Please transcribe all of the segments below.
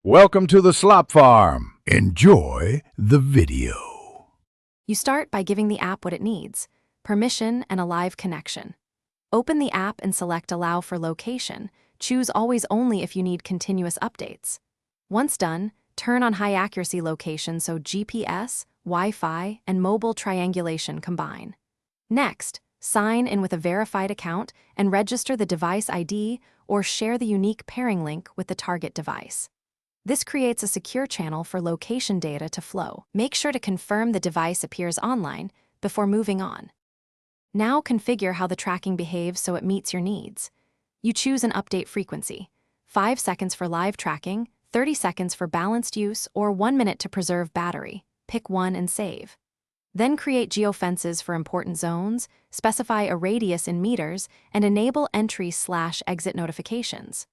Welcome to the Slop Farm. Enjoy the video. You start by giving the app what it needs: permission and a live connection. Open the app and select Allow for location. Choose Always Only if you need continuous updates. Once done, turn on high accuracy location so GPS, Wi-Fi, and mobile triangulation combine. Next, sign in with a verified account and register the device ID or share the unique pairing link with the target device. This creates a secure channel for location data to flow. Make sure to confirm the device appears online before moving on. Now configure how the tracking behaves so it meets your needs. You choose an update frequency: 5 seconds for live tracking, 30 seconds for balanced use, or 1 minute to preserve battery. Pick one and save. Then create geofences for important zones, specify a radius in meters, and enable entry/exit notifications.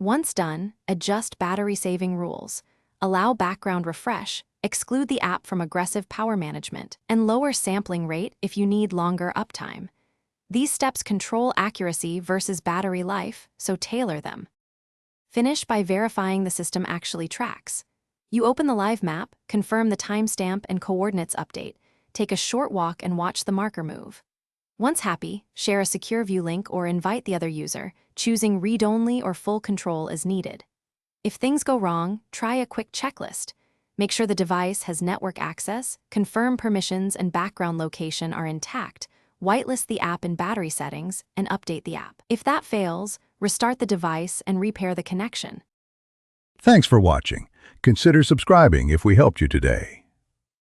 Once done, adjust battery saving rules, allow background refresh, exclude the app from aggressive power management, and lower sampling rate if you need longer uptime. These steps control accuracy versus battery life, so tailor them. Finish by verifying the system actually tracks. You open the live map, confirm the timestamp and coordinates update, take a short walk and watch the marker move. Once happy, share a secure view link or invite the other user, choosing read-only or full control as needed. If things go wrong, try a quick checklist. Make sure the device has network access, confirm permissions and background location are intact, whitelist the app in battery settings, and update the app. If that fails, restart the device and repair the connection. Thanks for watching. Consider subscribing if we helped you today.